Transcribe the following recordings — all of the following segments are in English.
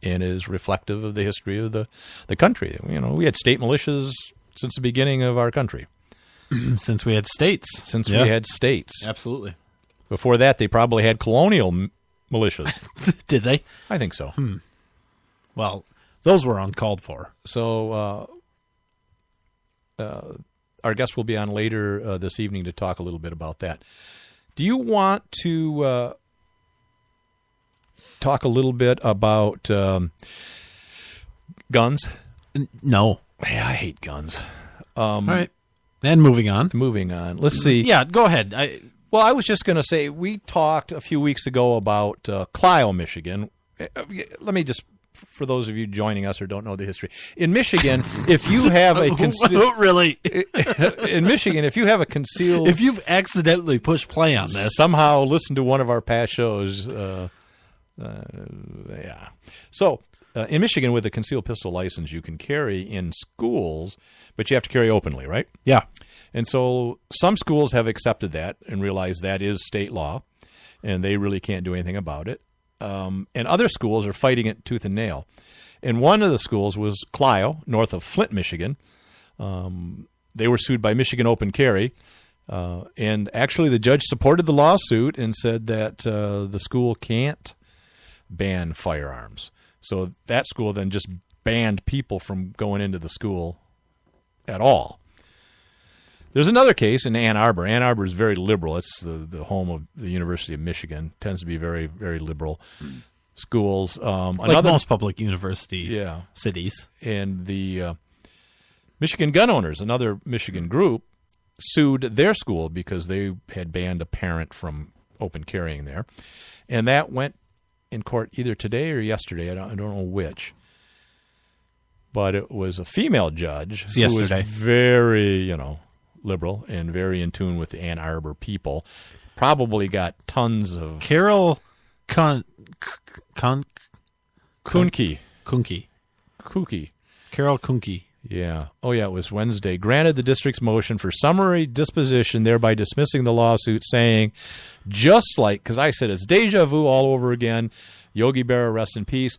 and is reflective of the history of the country. You know, we had state militias since the beginning of our country. Since we had states. Since we had states. Absolutely. Before that, they probably had colonial militias. Did they? I think so. Well, those were uncalled for. So our guest will be on later this evening to talk a little bit about that. Do you want to talk a little bit about guns? No. Hey, I hate guns. All right. And moving on. Let's see. Yeah, go ahead. I was just going to say, we talked a few weeks ago about Clio, Michigan. Let me just, for those of you joining us or don't know the history, in Michigan, if you have a really in Michigan, if you have a concealed, if you've accidentally pushed play on this, somehow listen to one of our past shows, So in Michigan, with a concealed pistol license, you can carry in schools, but you have to carry openly, right? Yeah. And so some schools have accepted that and realized that is state law, and they really can't do anything about it. And other schools are fighting it tooth and nail. And one of the schools was Clio, north of Flint, Michigan. They were sued by Michigan Open Carry. And actually the judge supported the lawsuit and said that the school can't ban firearms. So that school then just banned people from going into the school at all. There's another case in Ann Arbor. Ann Arbor is very liberal. It's the home of the University of Michigan. Tends to be very, very liberal schools. Like most public university cities. And the Michigan Gun Owners, another Michigan group, sued their school because they had banned a parent from open carrying there. And that went in court either today or yesterday. I don't know which. But it was a female judge who was very, liberal and very in tune with the Ann Arbor people. Probably got tons of... Carol Kuhnke. Carol Kuhnke. Yeah. Oh, yeah, it was Wednesday. Granted the district's motion for summary disposition, thereby dismissing the lawsuit, saying, just like, because I said it's deja vu all over again, Yogi Berra, rest in peace.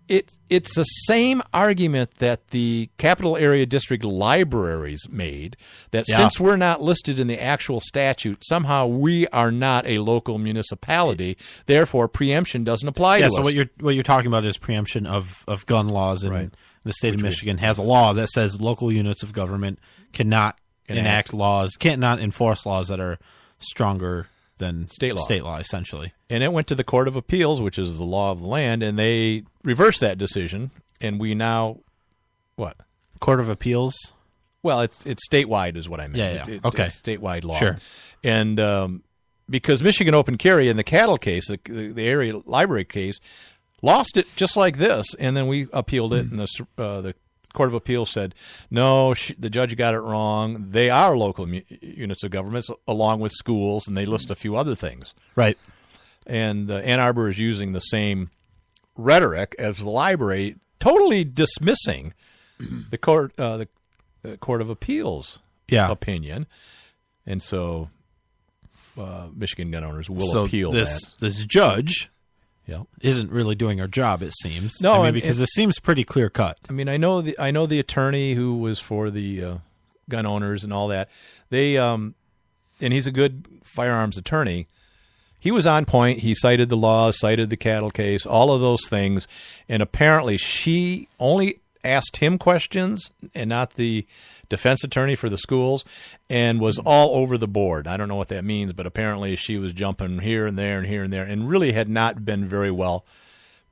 It's the same argument that the Capital Area District libraries made, that since we're not listed in the actual statute, somehow we are not a local municipality, therefore preemption doesn't apply to us. So what you're talking about is preemption of gun laws, and the state of Michigan has a law that says local units of government cannot cannot enforce laws that are stronger than state law, essentially. And it went to the Court of Appeals, which is the law of the land, and they reversed that decision. And we now, what? Court of Appeals? Well, it's statewide is what I meant. Yeah. Okay. It's statewide law. Sure. And because Michigan Open Carry in the cattle case, the area library case, lost it just like this, and then we appealed it, and the Court of Appeals said, no, the judge got it wrong. They are local units of government, along with schools, and they list a few other things. Right. And Ann Arbor is using the same rhetoric as the library, totally dismissing the Court of Appeals opinion. And so Michigan Gun Owners will appeal that. This judge... isn't really doing her job, it seems. No, because it seems pretty clear cut. I mean, I know the attorney who was for the gun owners and all that. They and he's a good firearms attorney. He was on point. He cited the law, cited the cattle case, all of those things, and apparently she only asked him questions and not the defense attorney for the schools, and was all over the board. I don't know what that means, but apparently she was jumping here and there and here and there, and really had not been very well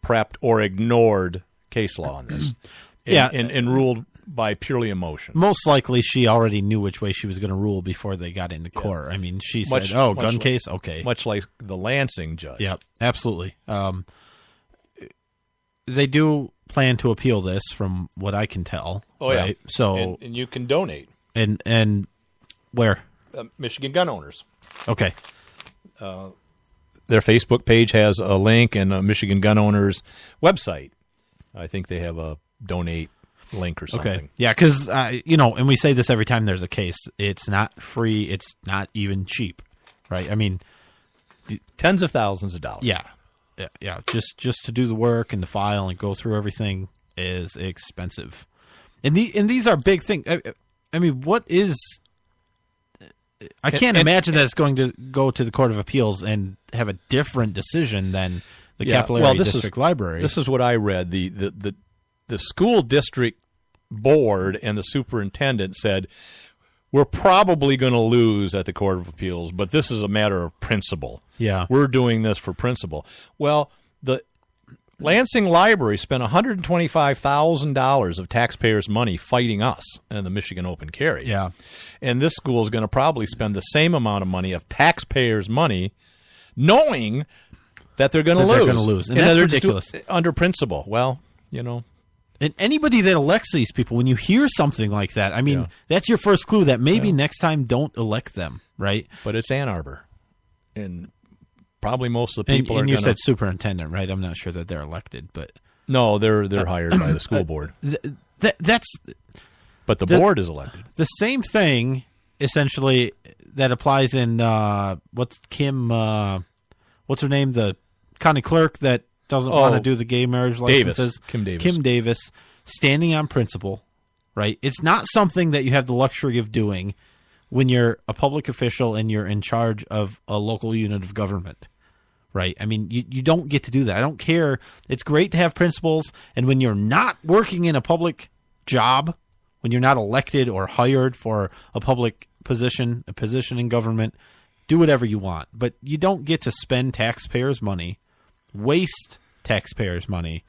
prepped or ignored case law on this. And ruled by purely emotion. Most likely she already knew which way she was going to rule before they got into court. I mean, she said, gun case? Okay. Much like the Lansing judge. Yeah, absolutely. They do plan to appeal this, from what I can tell. Oh, right? Yeah. So, and you can donate. And where? Michigan Gun Owners. Okay. Their Facebook page has a link, and a Michigan Gun Owners website. I think they have a donate link or something. Okay. Yeah, because, and we say this every time there's a case, it's not free, it's not even cheap, right? I mean... tens of thousands of dollars. Yeah. yeah, just to do the work and the file and go through everything is expensive. And these are big things. I mean, what is? I can't imagine that it's going to go to the Court of Appeals and have a different decision than the Capillary District Library. This is what I read. The school district board and the superintendent said, we're probably going to lose at the Court of Appeals, but this is a matter of principle. Yeah. We're doing this for principle. Well, the Lansing Library spent $125,000 of taxpayers' money fighting us and the Michigan Open Carry. Yeah. And this school is going to probably spend the same amount of money of taxpayers' money knowing that they're going to lose. They're going to lose. And that's ridiculous. Under principle. Well, you know. And anybody that elects these people, when you hear something like that, I mean, that's your first clue that maybe next time don't elect them, right? But it's Ann Arbor. And probably most of the people and you said superintendent, right? I'm not sure that they're elected, but no, they're hired by the school board. But the board is elected. The same thing, essentially, that applies in what's her name? The county clerk that doesn't want to do the gay marriage licenses. Kim Davis, standing on principle, right? It's not something that you have the luxury of doing when you're a public official and you're in charge of a local unit of government, right? I mean, you don't get to do that. I don't care. It's great to have principles, and when you're not working in a public job, when you're not elected or hired for a public position, a position in government, do whatever you want. But you don't get to spend taxpayers' money, waste taxpayers' money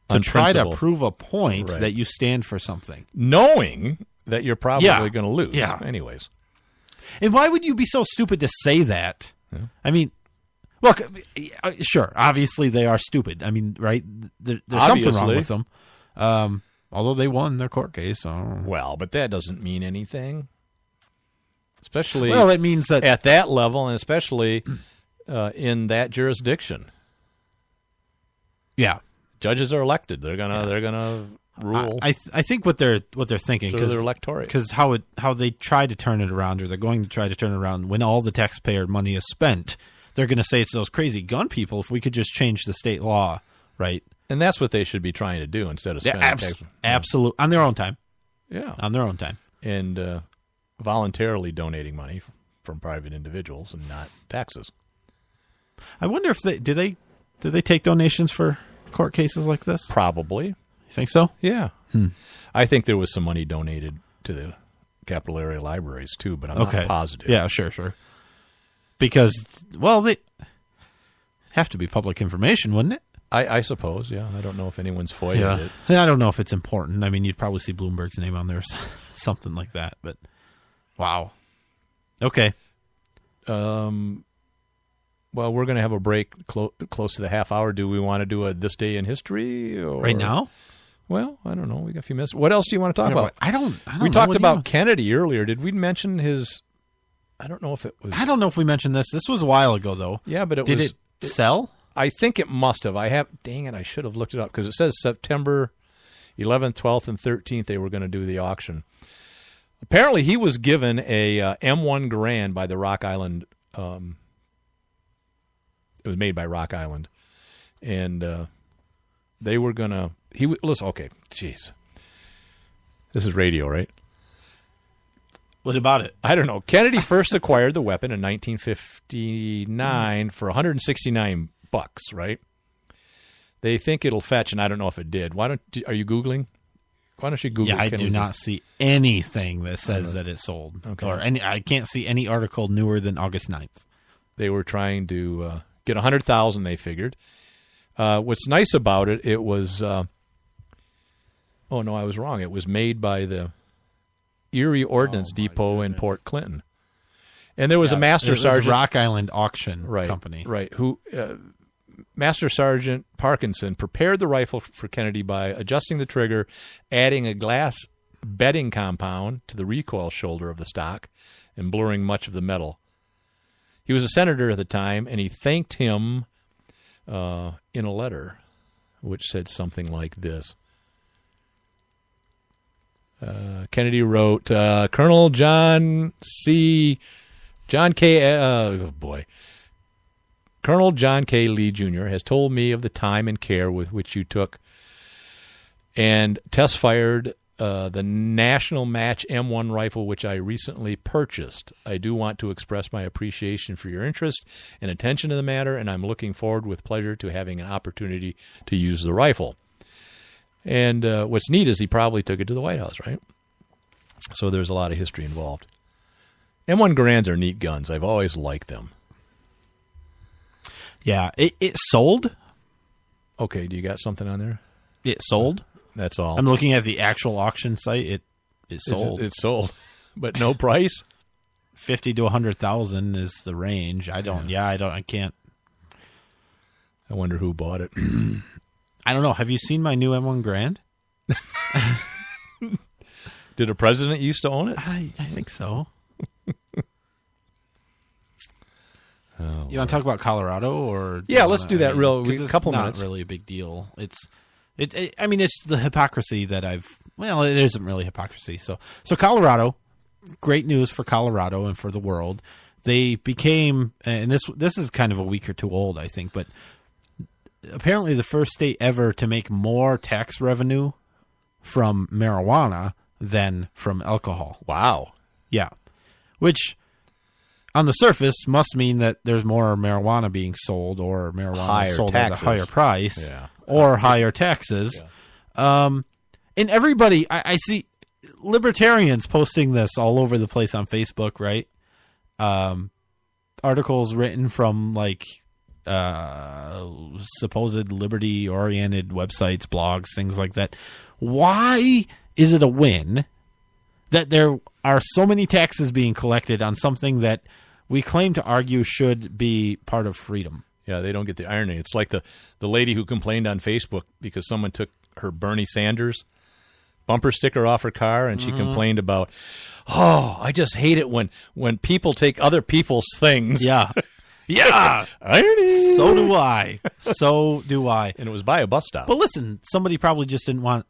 to try to prove a point that you stand for something. Knowing that you're probably going to lose. Yeah. Anyways. And why would you be so stupid to say that? Yeah. I mean, look, sure, obviously they are stupid. I mean, right? There's something wrong with them. Although they won their court case. So. Well, but that doesn't mean anything. Especially it means that at that level, and especially in that jurisdiction. Yeah. Judges are elected. They're gonna rule. I think what they're thinking, because their electorate, because how they try to turn it around, or they're going to try to turn it around when all the taxpayer money is spent. They're going to say it's those crazy gun people. If we could just change the state law, right? And that's what they should be trying to do instead of spending absolutely on their own time. Yeah, on their own time, and voluntarily donating money from private individuals and not taxes. I wonder if do they take donations for court cases like this? Probably. You think so? Yeah. I think there was some money donated to the capital area libraries too, but I'm not positive. Yeah, sure. Because, well, they have to be public information, wouldn't it? I suppose, yeah. I don't know if anyone's FOIA'd it. I don't know if it's important. I mean, you'd probably see Bloomberg's name on there or something like that, but wow. Okay. Well, we're going to have a break close to the half hour. Do we want to do a This Day in History? Right now? Well, I don't know. We got a few minutes. What else do you want to talk about? I don't We talked about Kennedy earlier. Did we mention his... I don't know if it was... I don't know if we mentioned this. This was a while ago, though. Yeah, but Did it sell? I think it must have. Dang it, I should have looked it up because it says September 11th, 12th, and 13th they were going to do the auction. Apparently, he was given a M1 Garand by the Rock Island... it was made by Rock Island. And they were going to... Listen, okay, jeez. This is radio, right? What about it? I don't know. Kennedy first acquired the weapon in 1959 for $169, right? They think it'll fetch, and I don't know if it did. Are you Googling? Why don't you Google? Yeah, I do not see anything that says that it sold. Okay. I can't see any article newer than August 9th. They were trying to get $100,000, they figured. What's nice about it, it was... oh, no, I was wrong. It was made by the Erie Ordnance Depot in Port Clinton. And there was a Master Sergeant... Rock Island Auction Company. Right, who... Master Sergeant Parkinson prepared the rifle for Kennedy by adjusting the trigger, adding a glass bedding compound to the recoil shoulder of the stock, and blurring much of the metal. He was a senator at the time, and he thanked him in a letter, which said something like this. Kennedy wrote, Colonel John K. Colonel John K. Lee Jr. has told me of the time and care with which you took and test-fired the National Match M1 rifle, which I recently purchased. I do want to express my appreciation for your interest and attention to the matter, and I'm looking forward with pleasure to having an opportunity to use the rifle. And what's neat is he probably took it to the White House, right? So there's a lot of history involved. M1 Garands are neat guns. I've always liked them. Yeah, it sold. Okay, do you got something on there? It sold. That's all. I'm looking at the actual auction site. It sold. It's sold, but no price. 50 to 100,000 is the range. I can't. I wonder who bought it. I don't know. Have you seen my new M1 Grand? Did a president used to own it? I think so. Oh, you want to talk about Colorado, or yeah, let's do that. A couple minutes. Not really a big deal. I mean, it's the hypocrisy that it isn't really hypocrisy. So Colorado, great news for Colorado and for the world. They became, and this is kind of a week or two old, I think, but apparently the first state ever to make more tax revenue from marijuana than from alcohol. Wow. Yeah. Which, on the surface, must mean that there's more marijuana being sold, or marijuana sold at a higher price, or higher taxes. Yeah. And everybody, I see libertarians posting this all over the place on Facebook, right? Articles written from supposed liberty-oriented websites, blogs, things like that. Why is it a win that there are so many taxes being collected on something that we claim to argue should be part of freedom? Yeah, they don't get the irony. It's like the lady who complained on Facebook because someone took her Bernie Sanders bumper sticker off her car, and she complained about, I just hate it when people take other people's things. Yeah. Yeah. Irony. So do I. And it was by a bus stop. But listen, somebody probably just didn't want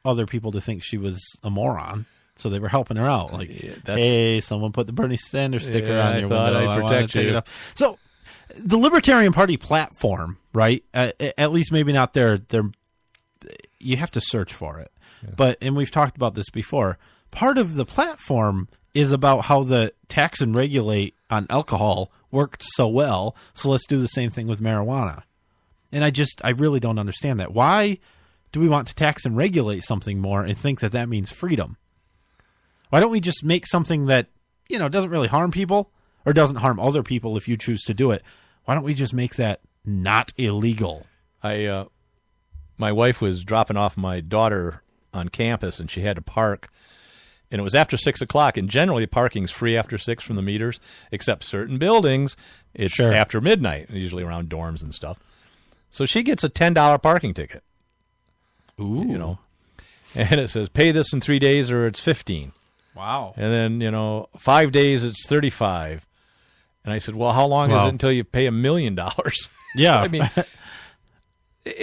other people to think she was a moron, so they were helping her out. Hey, someone put the Bernie Sanders sticker on your window. I'd protect you. So the Libertarian Party platform, right? At least maybe not their. You have to search for it. Yeah. And we've talked about this before. Part of the platform is about how the tax and regulate on alcohol worked so well, so let's do the same thing with marijuana. And I really don't understand that. Why do we want to tax and regulate something more and think that means freedom? Why don't we just make something that, doesn't really harm people, or doesn't harm other people if you choose to do it? Why don't we just make that not illegal? My wife was dropping off my daughter on campus, and she had to park, and it was after 6 o'clock, and generally parking's free after 6 from the meters, except certain buildings, it's after midnight, usually around dorms and stuff. So she gets a $10 parking ticket. Ooh. And it says, pay this in 3 days or it's $15. Wow. And then, 5 days, it's $35. And I said, well, how long is it until you pay $1 million? Yeah. I mean,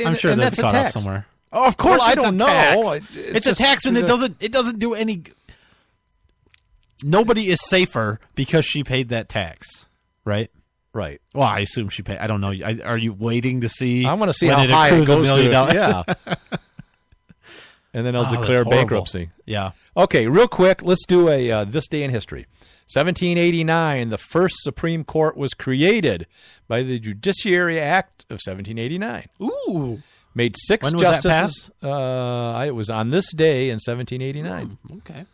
I'm sure that's caught up somewhere. Oh, of course, I don't know. It's a tax, and it doesn't do any. Nobody is safer because she paid that tax, right? Right. Well, I assume she paid. I don't know. Are you waiting to see? I want to see how high it goes to. Yeah. And then they'll declare bankruptcy. Yeah. Okay, real quick, let's do a this day in history. 1789, the first Supreme Court was created by the Judiciary Act of 1789. Ooh. Made 6 when was justices. That passed? It was on this day in 1789. Okay.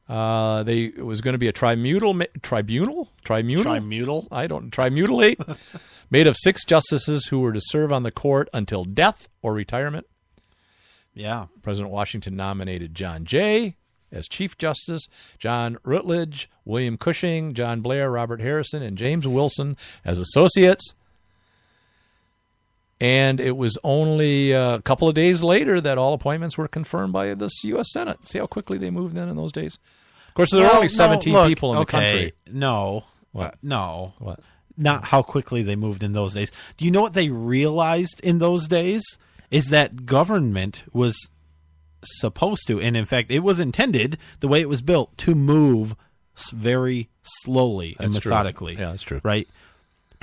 It was going to be a tribunal. Tribunalate made of 6 justices who were to serve on the court until death or retirement. Yeah. President Washington nominated John Jay as Chief Justice, John Rutledge, William Cushing, John Blair, Robert Harrison, and James Wilson as associates. And it was only a couple of days later that all appointments were confirmed by this U.S. Senate. See how quickly they moved in those days? Of course, there were only 17 people in the country. No. What? No. What? Not how quickly they moved in those days. Do you know what they realized in those days? Is that government was supposed to, and in fact, it was intended, the way it was built, to move very slowly and methodically. Yeah, that's true. Right?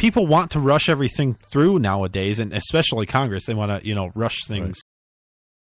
people want to rush everything through nowadays, and especially Congress. They want to, rush things